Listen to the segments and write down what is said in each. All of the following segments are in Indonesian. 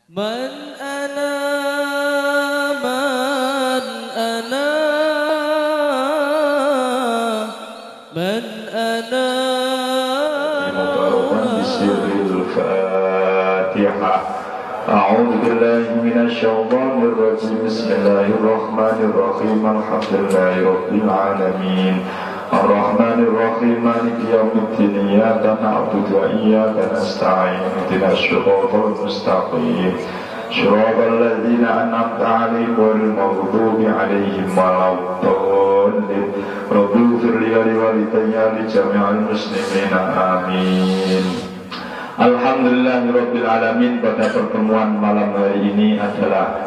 من أنا من أنا من أنا بسر الفاتحة. أعوذ بالله من الشيطان الرجيم. بسم الله الرحمن الرحيم. الحمد لله رب العالمين الرحمن الرحيم مالك يوم الدين. إياك نعبد وإياك نستعين. اهدنا الصراط المستقيم صراط الذين أنعمت عليهم غير المغضوب عليهم ولا الضالين. رب اغفر لي ولوالدي ولجميع المسلمين آمين. Alhamdulillahirabbil alamin. Pada pertemuan malam hari ini adalah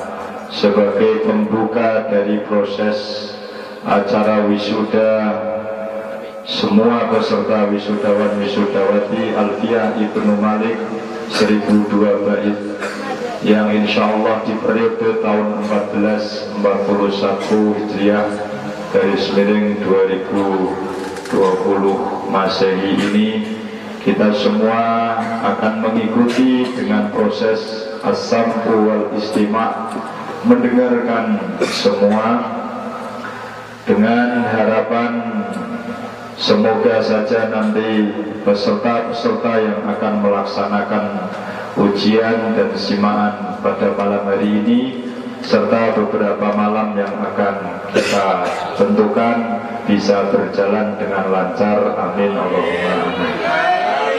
sebagai pembuka dari proses acara wisuda semua peserta wisudawan wisudawati Alfiah Ibnu Malik 1002 bait yang insyaallah di periode tahun 1441 Hijriah garis miring 2020 Masehi ini kita semua akan mengikuti dengan proses as-sam'u wal istima', mendengarkan semua dengan harapan semoga saja nanti peserta-peserta yang akan melaksanakan ujian dan simaan pada malam hari ini serta beberapa malam yang akan kita tentukan bisa berjalan dengan lancar. Amin Allahumma amin.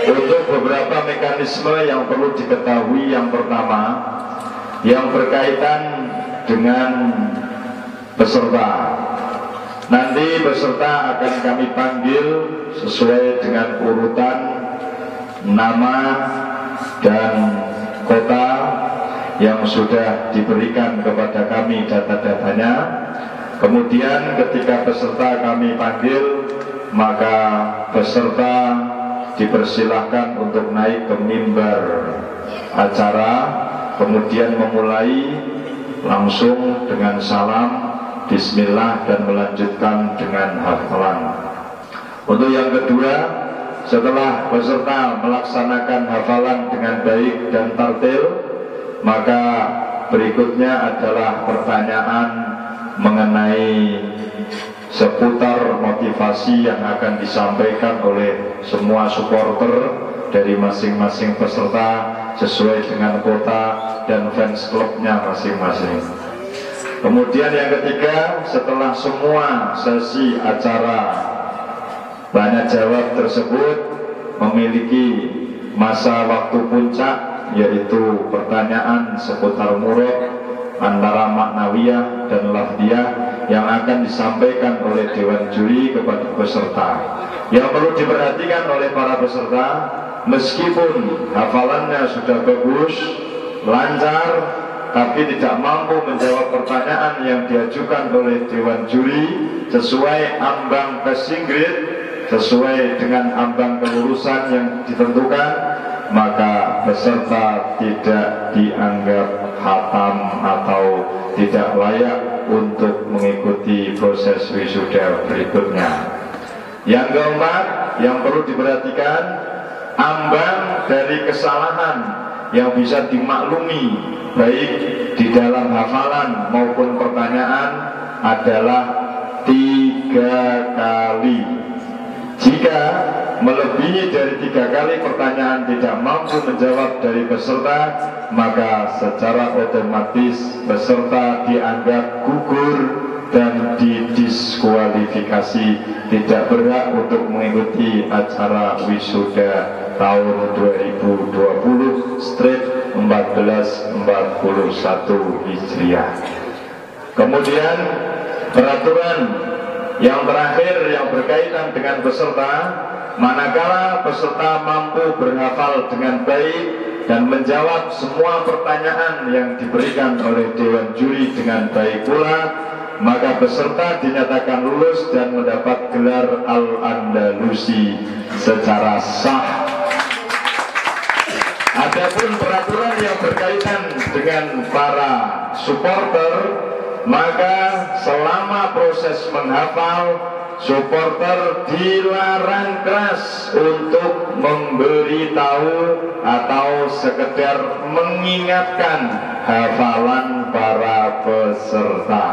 Untuk beberapa mekanisme yang perlu diketahui, yang pertama yang berkaitan dengan peserta. Nanti peserta akan kami panggil sesuai dengan urutan nama dan kota yang sudah diberikan kepada kami data-datanya. Kemudian ketika peserta kami panggil, maka peserta dipersilahkan untuk naik ke mimbar acara, kemudian memulai langsung dengan salam bismillah dan melanjutkan dengan hafalan. Untuk yang kedua, setelah peserta melaksanakan hafalan dengan baik dan tartil, maka berikutnya adalah pertanyaan mengenai seputar motivasi yang akan disampaikan oleh semua supporter dari masing-masing peserta sesuai dengan kota dan fans clubnya masing-masing. Kemudian yang ketiga, setelah semua sesi acara banyak jawab tersebut memiliki masa waktu puncak, yaitu pertanyaan seputar murad antara maknawiyah dan lafdiyah yang akan disampaikan oleh Dewan Juri kepada peserta. Yang perlu diperhatikan oleh para peserta, meskipun hafalannya sudah bagus, lancar, tapi tidak mampu menjawab pertanyaan yang diajukan oleh Dewan Juri sesuai ambang passing grade, sesuai dengan ambang kelulusan yang ditentukan, maka peserta tidak dianggap khatam atau tidak layak untuk mengikuti proses wisuda berikutnya. Yang keempat yang perlu diperhatikan, ambang dari kesalahan yang bisa dimaklumi baik di dalam hafalan maupun pertanyaan adalah 3 kali. Jika melebihi dari 3 kali pertanyaan tidak mampu menjawab dari peserta, maka secara otomatis peserta dianggap gugur dan didiskualifikasi, tidak berhak untuk mengikuti acara wisuda tahun 2020/1441 Hijriah. Kemudian peraturan yang terakhir yang berkaitan dengan peserta, manakala peserta mampu berhafal dengan baik dan menjawab semua pertanyaan yang diberikan oleh Dewan Juri dengan baik pula, maka peserta dinyatakan lulus dan mendapat gelar Al-Andalusi secara sah. Adapun peraturan yang berkaitan dengan para supporter, maka selama proses menghafal supporter dilarang keras untuk memberitahu atau sekedar mengingatkan hafalan para peserta.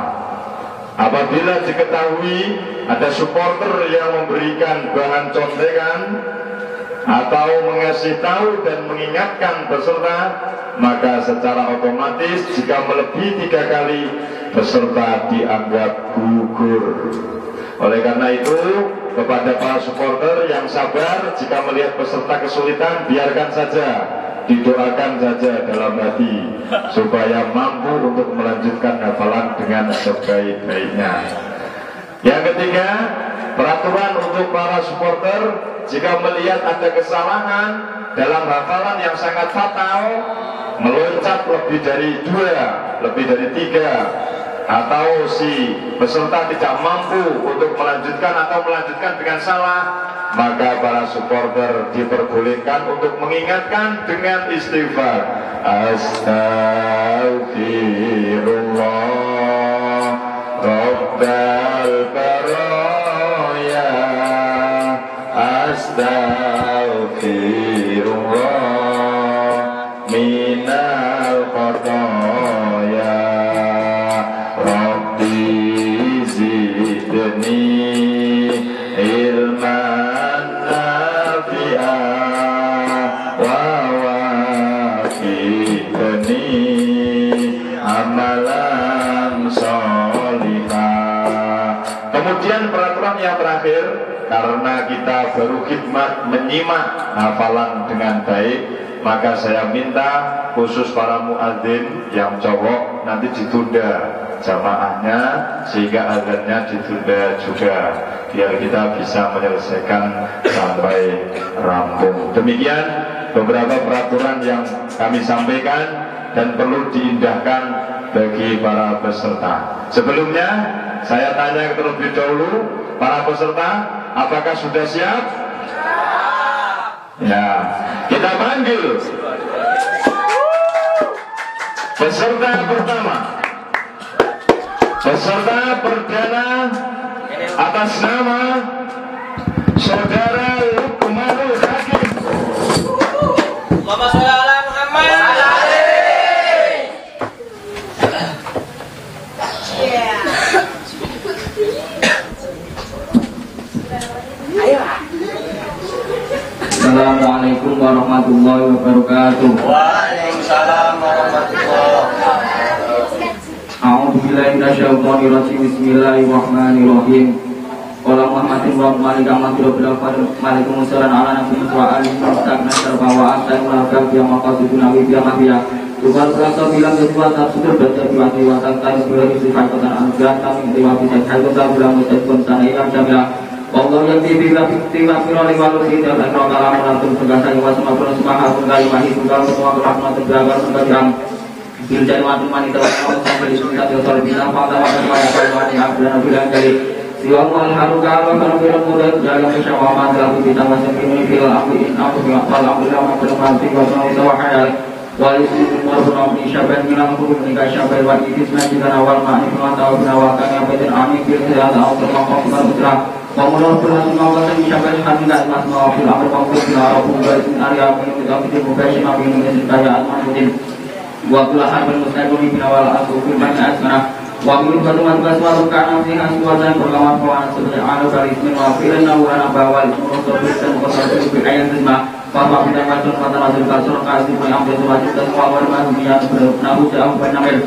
Apabila diketahui ada supporter yang memberikan bahan contekan atau mengasih tahu dan mengingatkan peserta, maka secara otomatis jika melebihi 3 kali peserta dianggap gugur. Oleh karena itu, kepada para supporter yang sabar, jika melihat peserta kesulitan, biarkan saja, didoakan saja dalam hati supaya mampu untuk melanjutkan hafalan dengan sebaik-baiknya. Yang ketiga, peraturan untuk para supporter, jika melihat ada kesalahan dalam hafalan yang sangat fatal, meloncat lebih dari 2, lebih dari 3, atau si peserta tidak mampu untuk melanjutkan atau melanjutkan dengan salah, maka para supporter diperbolehkan untuk mengingatkan dengan istighfar. Astaghfirullah Rabbal baraya, astaghfirullah minal khataya, Rabbi zidni ilman nafi'ah wa wafidni amalan sholihah. Kemudian peraturan yang terakhir, karena kita baru khidmat menyimak hafalan dengan baik, maka saya minta khusus para muadzin yang cowok nanti ditunda jamaahnya sehingga azannya ditunda juga, biar kita bisa menyelesaikan sampai rampung. Demikian beberapa peraturan yang kami sampaikan dan perlu diindahkan bagi para peserta. Sebelumnya saya tanya terlebih dahulu, para peserta, apakah sudah siap? Ya, kita panggil peserta pertama. Peserta perdana atas nama Saudara Lukmanul Hakim. Allahumma sholli ala Muhammad. Assalamualaikum warahmatullahi wabarakatuh. Waalaikumsalam warahmatullahi wabarakatuh. A'udzubillahi minasyaitonir rajim. Bismillahirrahmanirrahim. Qala Muhammadin wa malika maghfirah bil Waalaikumsalam ala nabiyyi wa alihi mustaqna sarbawa asai melakukan yang maqasidun nabi yang mafiya. Tuhan berasa bilang sesuatu absurd baca diwati watan tayu berani sifat kotan anugerah kami dewa bisa hai kota bilang mutaikum sana ilam jamila. Allah yang tiba tiba firoli walusi dan kalau melakukan pergasa yang wasma pun semua pun kali mahi tunggal semua rahmat terjaga sebagian biljan waktu mani telah sampai di sungai tersebut bisa pada waktu banyak kali yang bilang bilang kali siwa mal haruka kalau bilang mudah jalan musyawarah dalam kita masih ini fil amin aku bilang alhamdulillah maupun mati wasma itu wahai wali umur pun syaban bilang pun menikah syaban wali kisah jika awal mani pun tahu penawakan yang penting amin bil sehat atau termakan putra. Pemulau berlaku mengawal mencapai hadiah mas mawafil amr mawafil bila rabu barisin area menunjukkan video mubasyin nabi indonesia kaya atmanuddin wakulah harbal mustaqimi binawal asufil banyak asmana wabil batuman baswaru karena fiha suwatan perlawan kawan sebagai anu karismin wafilan nawaran abawal murusofil dan mukosofil ayat rizma bahwa kita macam mata mazul kasur kasih mengambil wajib dan wawar manusia bernabu jauh banamil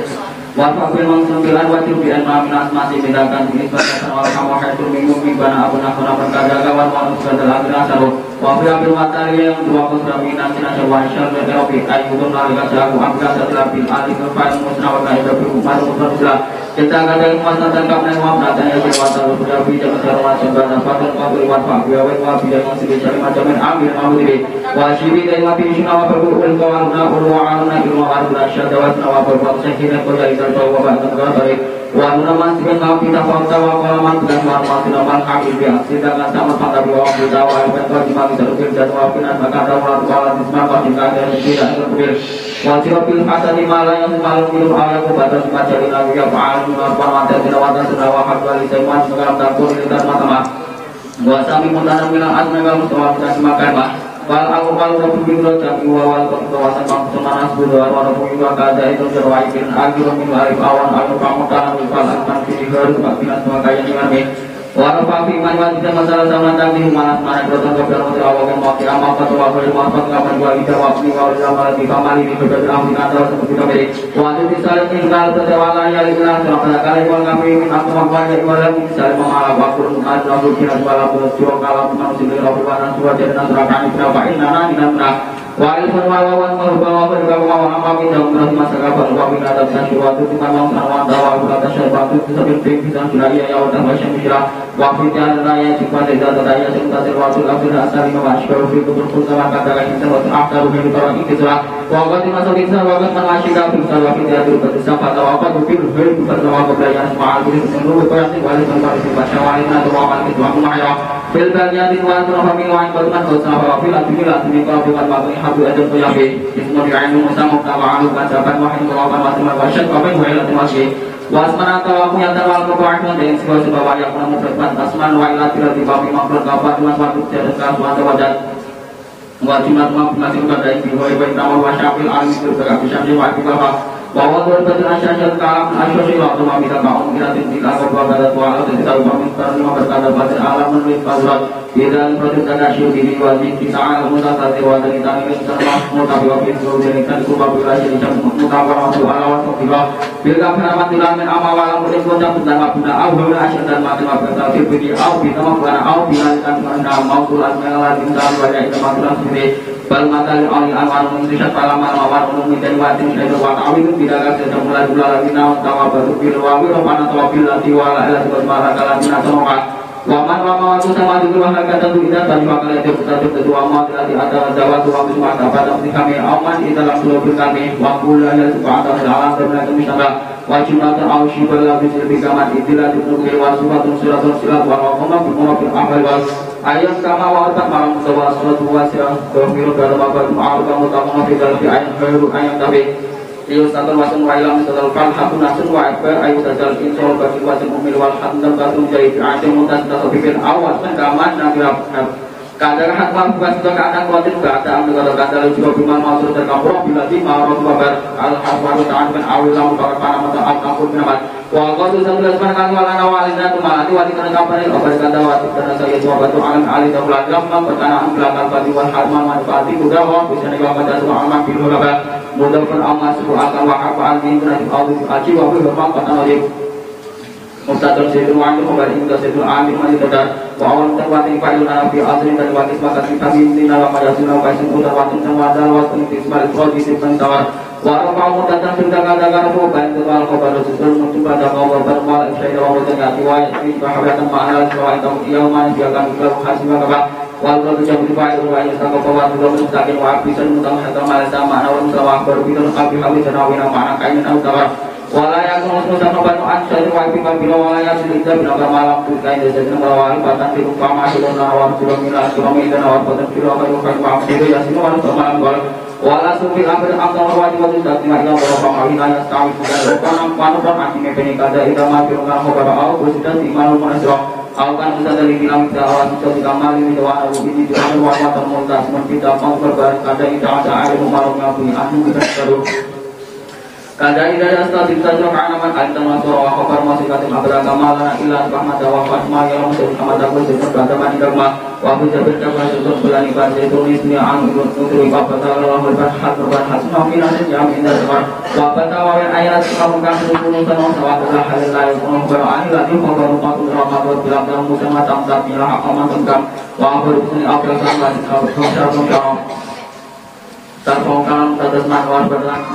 Wafak bil mangsubilan wajib bi'an ma'aminas masih bedakan jenis batasan wal hawahatul minggu mimbana abu nakuna perkadagawan wal usgadal akhirah saruh Wafil ambil materi yang dua kusrami nasina syawasyal berteropi ayyubun lalika jagu ambil setelah bil alih kefail musnawaka ibabil umar musnawak islah kita kadang masa dan kapnai wafnatan ya sewata lukudabi jangan sarwa jembatan fatun qabri wafak biawet wabiyah yang sebesar macamin ambil ma'udiri wajibi dari mati isinawa berkurun kawanuna ulwa'aluna ilmu aruna syadawat nawa berbuat sekiran kota bahwa bahkan dari wanita masih mengaku kita fakta wakalaman dan warma sinaman kami biang sedangkan sama fakta bahwa kita wajib kau dimaki terukir dan wafinan maka ada waktu kalah disma kau jika ada tidak terukir Wajib bil hasani malah yang semalam minum ala kebatas majari lagi ya Pak Alun Parwanta Tinawatan Sedawa Hadwali Saiman Sekarang Dapur Lintas Matama Wasami Mutanam Milang Asnaga Mustawa Kita Semakan Pak Wal aku kalau Rabu Bingro Jami Wawal Kawasan Bang Semanas Budwa Warabu Iwa Kada Itu Jerwaikin Agil Minu Arif Awan Alu Pamutanan Wipal Asman Kini Haru Pak Binas Makaya Nyarmi Warafafi Manwan Tidak Masalah Sama Tangdi Manas Manas Rotan Kebelan Mutri Awakan Mati Amal Fatu Wafari Wafat Ngapan Dua Ida Wafni Wawal Jamal Di Kamali Di Berbeda Amin Antara Seperti Kamili Wajib Disalim Ingkal Tetewala Yali Bilang Selamat Kali Wal Kami Min Aku Makwan Yali Walam Disalim Mengalap Wakur Mukad Rabu Kina Suala Bulat Jua Kalam Manusia Rabu Baran Suwa Jadi Nasra Kami Berapa Inana Inana Wa'il Wawan Mahbawa Berbawa Amin Dan Merasi Masa Kabar Wabin Adab Nasyuwatu Tuhan Wang Sarwan Dawa Berkata Syarbatu Sebelum Bisa Suraya Yawatan Masyam Syirah Wafid Jalan Raya Cikwa Desa Tadaya Sentasil Watul Abdul Asali Mawashkar Fitu Berpulsalah Katakan Kita Watul Akhtar Ruhi Barang Ikislah Waqati Masa Diksa Waqat Manwasyika Bisa Wafid Jatul Berdesa Fata Waqat Rufil Ruhi Bersama Kebelayaan Sema'al Kiri Seluruh Berasi Wali Sembarisi Baca Wali Nadu Waman Kiswa Kumaya Fil Baliyatin Wa Turahami Wa'in Batuman Kosna Wafil Adunil Adunil Kalabukan Waqin Habdu Adun Kuyafi Ismur Ya'inu Musa Muqtawa Anu Kacapan Wa'in Kawapan Wasimar Wasyad Wa'in Wa'ilatin Wasyi Wasmana tawaku yang terwal kebahagiaan dengan segala sebab yang pernah memperkuat asman wa'ilat tidak dibawi makhluk kapan dengan suatu jadis kasuan tewajat wajimat mampu masih berdaya bihoy-hoy tamar wasyafil alim berberkat bisyamsi wa'ibul bahwa bahwa tuan betul asyasat kalam asyasilah atau mamita kaum kiratin tidak kebawa badat wa'ala dan tidak lupa minta lima berkata batin alam menulis pazurat bidang produk dan asyur diri wajib kisa'al mutasati wa dan kita ingin sermah mutabi wafid berujanikan kubah bilasi dicam mutawar waktu alawan sokibah bilkam haramat ilamin amawala mulim kondang dan mabuna awhul asyar dan matin wabata firbidi aw bina mabana aw bilalikan kerana mautulan mengalah dintan wajah ida matulan sendiri bal matali awli anwar mengisat palaman mawar umum dan watin syaitu wata'awin tidak kasih mulai bulan lagi naun tawa batu bilwawi rompana tawa bilati wala elah sebab marah kalamina sonoka waman wama waktu sama dulu wahai kata tu tidak tadi wakal itu kita berdua mau tidak ada jawa tu waktu semua dapat tapi kami aman di dalam seluruh kami wakul ayat suka atas alam dan mereka misalnya wajib nanti awsi berlapis lebih gamat itilah dipenuhi wasubatun suratun silat warahmah bermurah beramal was ayat kama watak malam sewa suratu wasirah dohmiru dalam abad ma'al kamu tak mengafi dalam ayat baru ayat tapi Iyo satu wasun wailam setelah falhatu nasun wa'ibbar ayu tajal insol bagi wasun umil walhat dan batum jahit asyik mutas dan terpipin awas mengaman nabi rahmat kadang hatman bukan sudah keadaan kuatin keadaan kata-kata juga biman maksud terkampur bila di ma'arot wabar al-haswaru ta'an ben awil lamu bakar panah mata al-kampur binamat wa'aqadu sambil sepanjang walana walina tumalati wati kena kaparin obat kata wati kena saya suabatu alam alih dan belakang pertanaan belakang bati wal hatman manfaati kudawa bisa negara pada semua aman bilu labar mudah pun amat suku akan wahapa al-din kena dikawal aci wabil bermak kata wajib Mustadul Sayyidul Wa'id Kembali Muda Sayyidul Amin Mani Tadar Wa'awal Terwatin Fa'ilun Anafi Asrin Dan Wakis Makasih Kami Nina Lama Yasuna Waisin Utar Watin Tengwadal Watin Tismal Prodi Sifan Tawar Wa'arafa'u Mutatan Sintakan Bain Tumal Khobar Susul Mutuba Dakau Bermal Isyaidah Wa'u Tengati Wa'id Bahabiatan Ma'anal Sawa'id Tamu Iyauman Biakan Iklau Hasimah Kabak Wa'al Tujabu Difa'il Wa'id Sangka Pawat Dua Mustaqin Wa'abisan Mutam Hatam Malaysia Ma'ana Wa'al Baru Bidun Abi Hawi Janawina Ma'ana Kainin Al-Tawar Walaya khusus sama banu ansari wa ibn bila walaya silita bin agama malam tukai desa dan walawali batan di upama hilon nawar sudah milas sudah dan nawar batan kilo akan bukan paham itu ya semua harus malam gol wala sufi ambil amdal wajib wajib dan tidak yang berapa kali nanya tahu bukan panam panam akhirnya penikada idama firman khobara au sudah timal manasro au kan bisa dari bilang awas bisa dikamal ini doa abu ini doa wa termuntas kita mau berbaris ada ida ada air malam ngapi anu kita terus Kadang tidak ada status saja karena man antam nasoro wa khabar masih katim beragama lana ilah rahmat wa fatma yang masih sama takut sesat beragama di agama wa bijabir kama sesat belani bahasa itu nisnya an untuk ibadah Allah berhat berhat semakin ada jam indah semar wa batawa ayat kamu kan sepuluh tahun sawah Allah halal lain berani lagi khabar umat rahmat wa bilang dalam musamma tamsat bilah aman tengkam wa bersini apa sama kau terpongkam terus manwar berlaku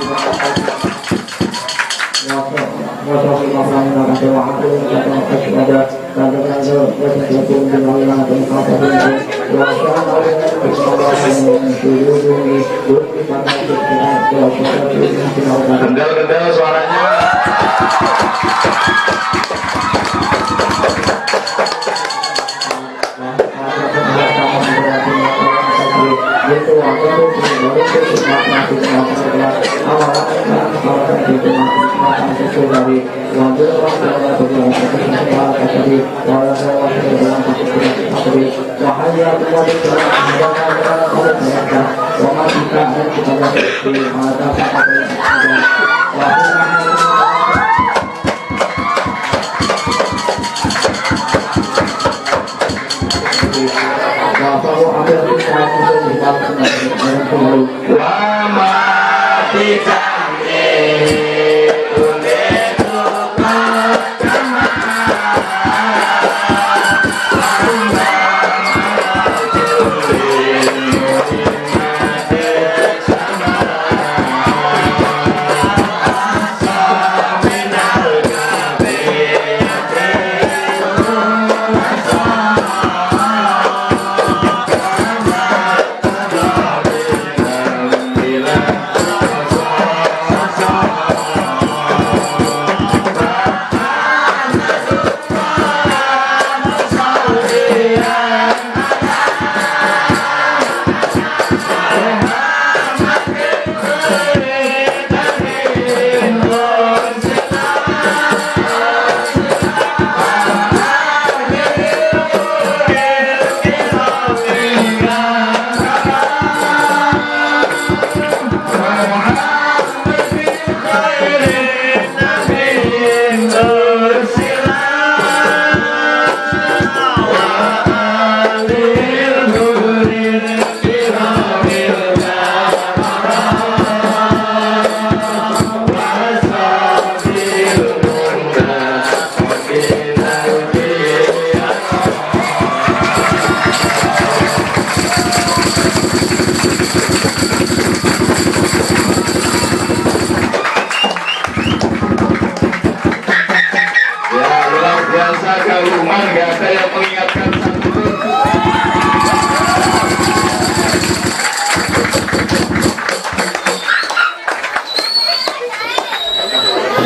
Kendal-kendal suaranya. Sulawesi, Wajib Rasulullah Beliau Sekolah Kasari, Walau Dalam Kasari, Wahaya Tuhan Dalam Menjaga Mereka, Wamatika dan kita di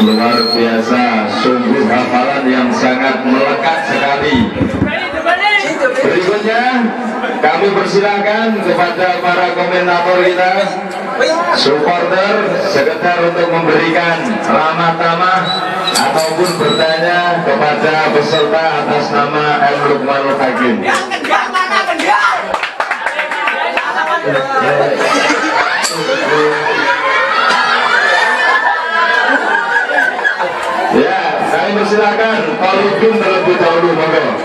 Ada luar biasa, sungguh hafalan yang sangat melekat sekali. Berikutnya kami persilahkan kepada para komentator kita, supporter, sekedar untuk memberikan ramah tamah ataupun bertanya kepada peserta atas nama M. Lukmanul Hakim. Ya, kami persilakan Pak Lukun terlebih dahulu, monggo.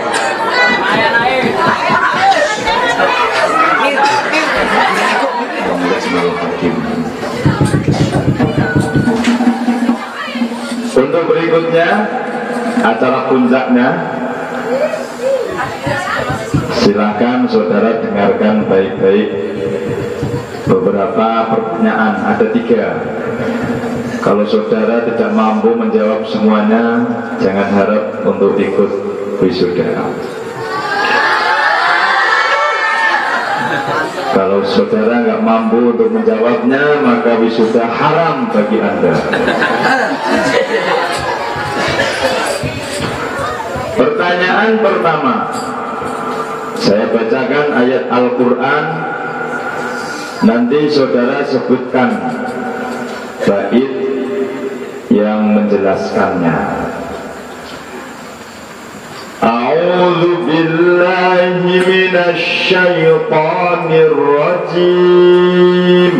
Untuk berikutnya acara puncaknya, silakan saudara dengarkan baik-baik beberapa pertanyaan, ada 3. Kalau saudara tidak mampu menjawab semuanya, jangan harap untuk ikut wisuda. Kalau saudara nggak mampu untuk menjawabnya, maka wisuda haram bagi Anda. Pertanyaan pertama, saya bacakan ayat Al-Quran, nanti saudara sebutkan bait yang menjelaskannya. A'udzu billahi minasy syaithanir rajim.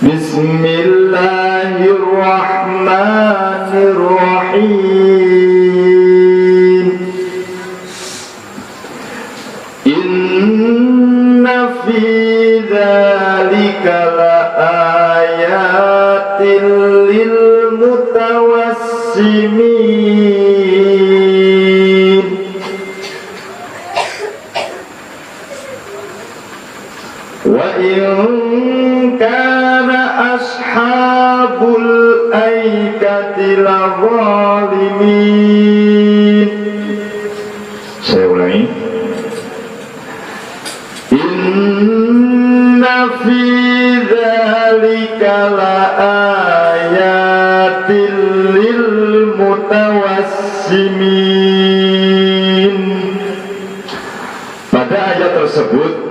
Bismillahirrahmanirrahim. Inna fi dzalika laayatin lil mutawassimin. Wa in kana ashabul aikati lazalimin. Saya ulangi. Inna fi dzalika laayatin lil mutawassimin. Pada ayat tersebut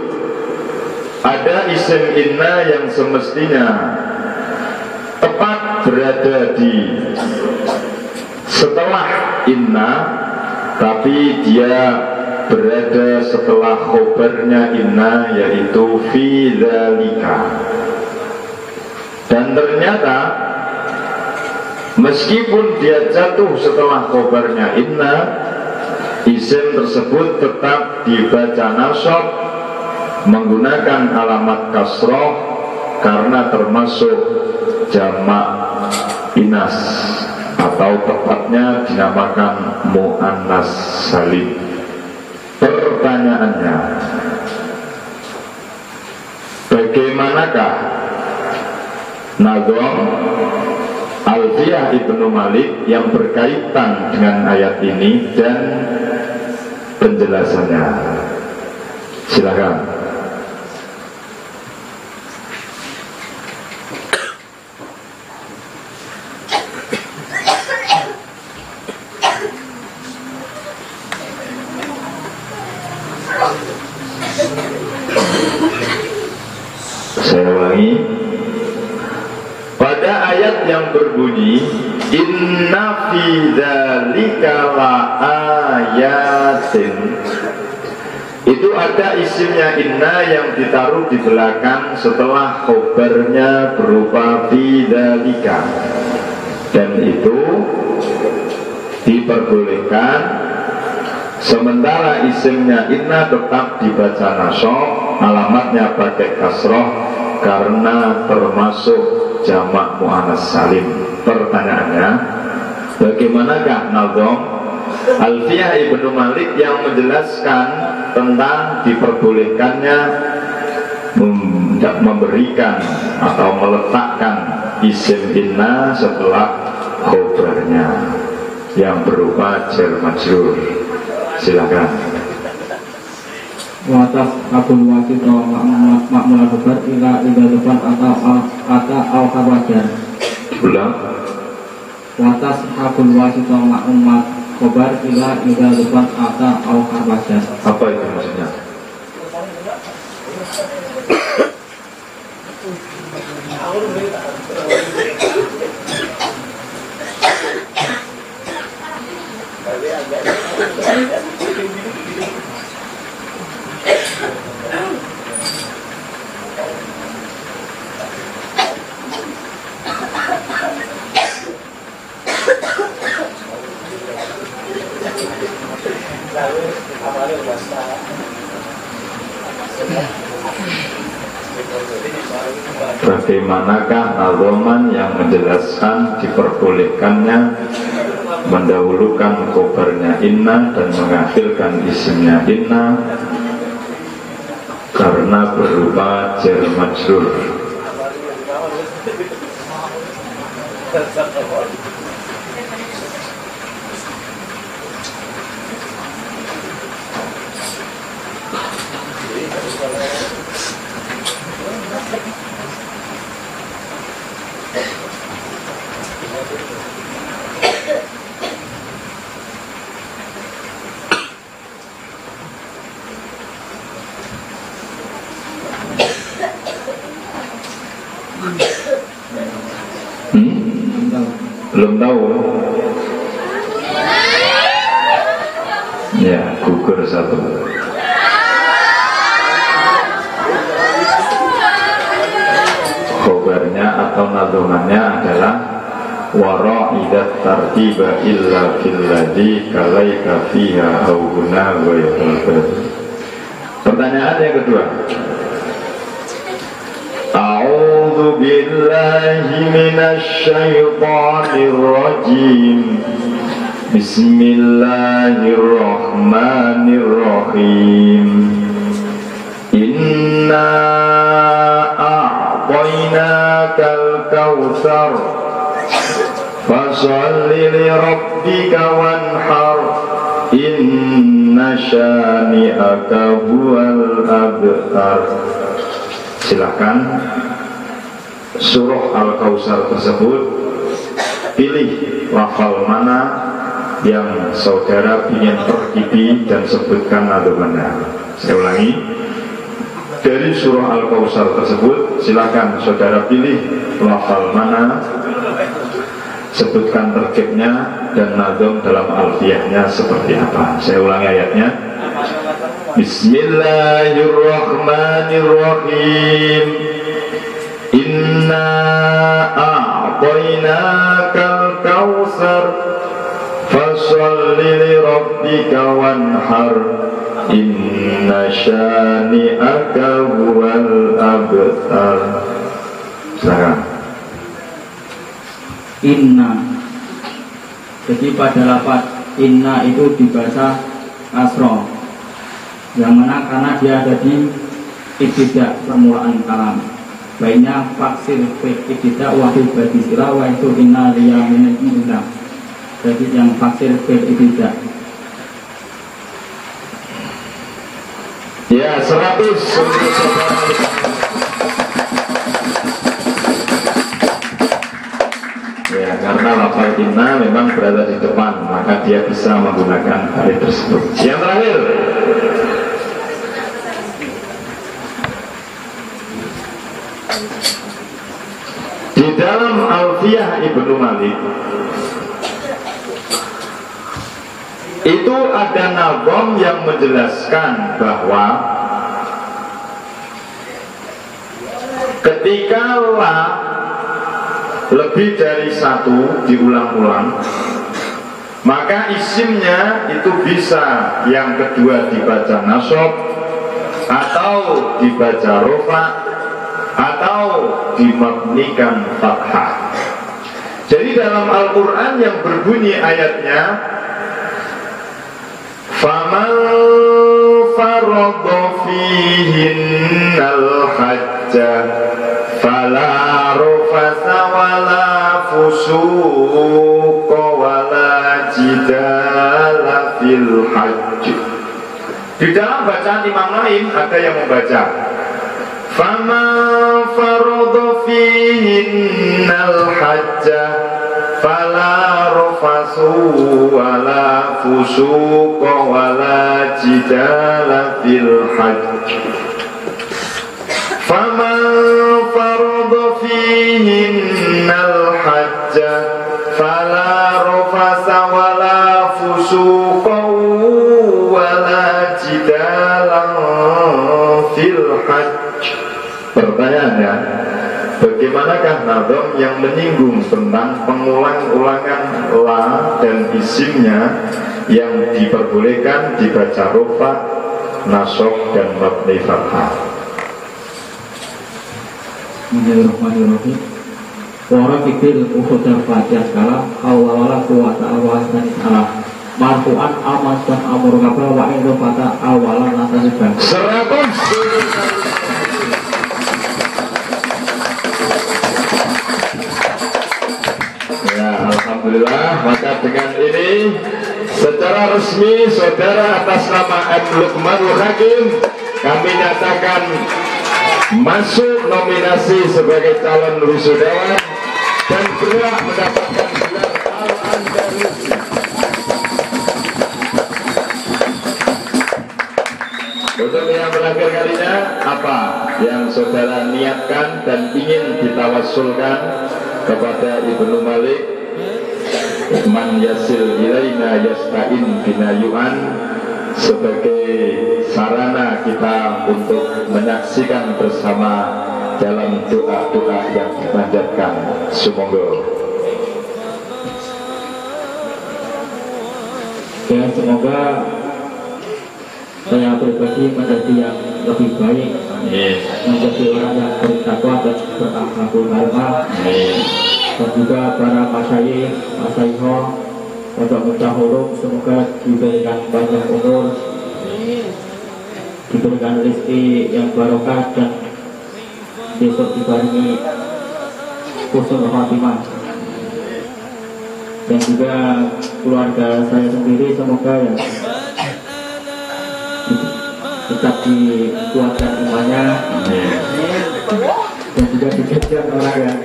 ada isim inna yang semestinya tepat berada di setelah inna, tapi dia berada setelah khobarnya inna, yaitu fi dzalika. Dan ternyata meskipun dia jatuh setelah khobarnya inna, isim tersebut tetap dibaca nasab menggunakan alamat kasroh karena termasuk jamak inas, atau tepatnya dinamakan mu'annas salim. Pertanyaannya, bagaimanakah nazam Alfiyah Ibnu Malik yang berkaitan dengan ayat ini dan penjelasannya? Silakan. Saya ulangi. Pada ayat yang berbunyi inna fi dzalika la ayatin, itu ada isimnya inna yang ditaruh di belakang setelah khobarnya berupa fi dzalika, dan itu diperbolehkan. Sementara isimnya inna tetap dibaca nasab, alamatnya pakai kasroh karena termasuk jamak mu'annas salim. Pertanyaannya, bagaimanakah nazam Alfiyah Ibnu Malik yang menjelaskan tentang diperbolehkannya memberikan atau meletakkan isim inna setelah khobarnya yang berupa jar majrur? Silakan. Watas abul wasit atau makmul khobar ila depan atau al khabar. Ulang. Watas abul wasit atau makmul khobar ila depan atau al khabar. Apa itu maksudnya? Bagaimanakah nazaman yang menjelaskan diperbolehkannya mendahulukan khobarnya inna dan mengakhirkan isimnya inna karena berupa jar majrur? Belum tahu? Ya, gugur satu. Khobarnya atau nazumannya adalah wara'idat tartiba illa filladhi kalaika fiha hawguna wa yahulbad. Pertanyaan yang kedua, a'udzu billahi minasy syaithanir rajim. Bismillahirrahmanirrahim. Inna a'tainakal kautsar fasholli li rabbika wanhar inna syani'aka huwal abtar. Silakan surah Al-Kautsar tersebut, pilih lafal mana yang saudara ingin terkipi dan sebutkan nazumannya. Saya ulangi, dari surah Al-Kautsar tersebut silakan saudara pilih lafal mana sebutkan tertibnya dan nazam dalam alfiyahnya seperti apa. Saya ulangi ayatnya. Bismillahirrahmanirrahim. Inna a'tainakal kautsar fasholli li rabbika wanhar inna syani'aka huwal abtar. Silakan. Inna. Jadi pada lafaz inna itu dibaca kasroh, yang mana karena dia ada di ibtidak permulaan kalam. Baiknya faksir ibtidak wahid bagi sila wa itu inna liya minna. Jadi yang faksir ibtidak. Ya 100. Ya, karena lafaz inna memang berada di depan, maka dia bisa menggunakan alif tersebut. Yang terakhir. Di dalam Alfiyah Ibnu Malik itu ada nazam yang menjelaskan bahwa ketika la lebih dari satu diulang-ulang, maka isimnya itu bisa yang kedua dibaca nasab atau dibaca rofa atau dimabnikan fathah. Jadi dalam Al-Quran yang berbunyi ayatnya faman faradha fihinnal hajja fala rafasa wala fusuqa wala jidala fil hajj. Di dalam bacaan imam lain ada yang membaca faman faradha fihinnal hajja fala rafasu wala fusuqa wala jidala fil hajj. Faman faradha fihinnal hajja fala rafasa wala fusuqa wala jidala fil hajj. Pertanyaannya, bagaimanakah nazam yang menyinggung tentang pengulang-ulangan la dan isimnya yang diperbolehkan dibaca rofa, nasab dan mabni fathah? Bismillahirrahmanirrahim. Wa fikir ukhudar fatihah skala awwala quwata awasan salah marfu'an amasan amur kabra wa indu fata awwalan nasabah 100. Alhamdulillah, maka dengan ini secara resmi saudara atas nama M. Luqmanul Hakim kami nyatakan masuk nominasi sebagai calon wisudawan dan berhak mendapatkan gelar Al-Andalusi. Untuk yang terakhir kalinya, apa yang saudara niatkan dan ingin ditawassulkan kepada Ibnu Malik? Man yasil ilaina yasta'in binayu'an, sebagai sarana kita untuk menyaksikan bersama dalam doa-doa yang dipanjatkan. Semoga ya, semoga saya pribadi menjadi yang lebih baik, menjadi orang yang bertakwa dan berakhlakul karimah, dan juga para masyayikh, masyayikho, pondok mutahurub, semoga diberikan banyak umur, diberikan rezeki yang barokah, dan besok dibarengi husnul khatimah. Dan juga keluarga saya sendiri semoga ya tetap dikuatkan imannya, dan juga dikejar orang yang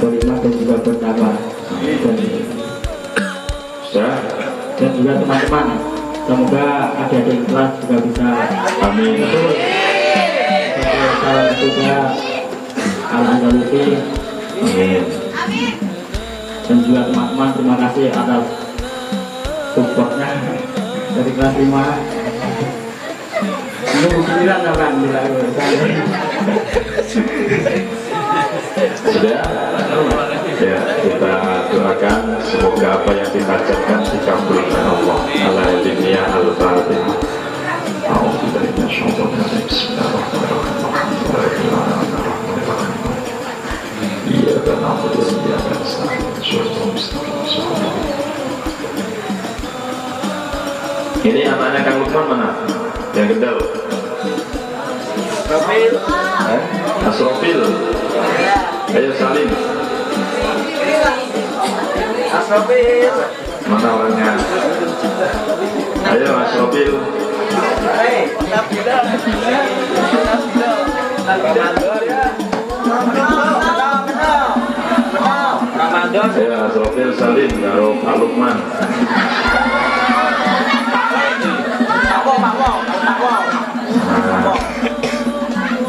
beriman dan juga bertakwa, dan juga teman-teman semoga adik-adik kelas juga bisa amin. Salam juga Al-Andalusi. dan juga teman-teman terima kasih atas supportnya dari kelas 5. Ini pikiran kan bila sudah ya, kita doakan semoga apa yang dibacakan dikabulkan Allah. Alhamdulillah al-fatihah. Ini anaknya Kang Lukman mana? Yang gendal? Asrofil. Ayo Salim. Asrofil. Mana orangnya? Ayo Asrofil. Ramadan. Ayo Asrofil Salim. Karo Pak Lukman.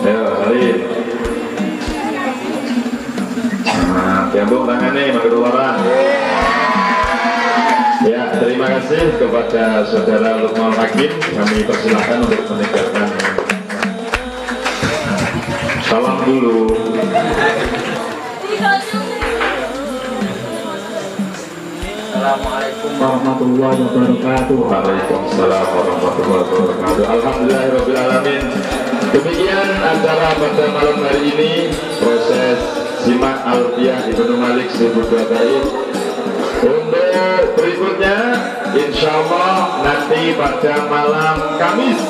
Ayo Salim. Tiambung tangannya, makan orang. Ya, terima kasih kepada saudara Lukman Hakim. Kami persilahkan untuk meninggalkan. Salam dulu. Assalamualaikum warahmatullahi wabarakatuh. Waalaikumsalam warahmatullahi wabarakatuh. Alhamdulillahirrahmanirrahim. Demikian acara pada malam hari ini. Proses simak Alfiah Ibnu Malik 1002 bait. Untuk berikutnya insya Allah nanti pada malam Kamis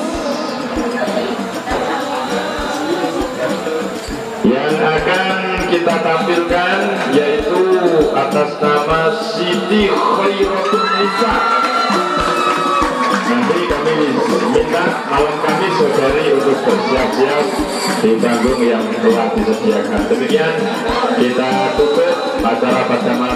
yang akan kita tampilkan yaitu atas nama Siti Khairatul Nisa. Nanti kami minta malam Kamis saudari untuk bersiap-siap di panggung yang telah disediakan. Demikian kita tutup acara pada malam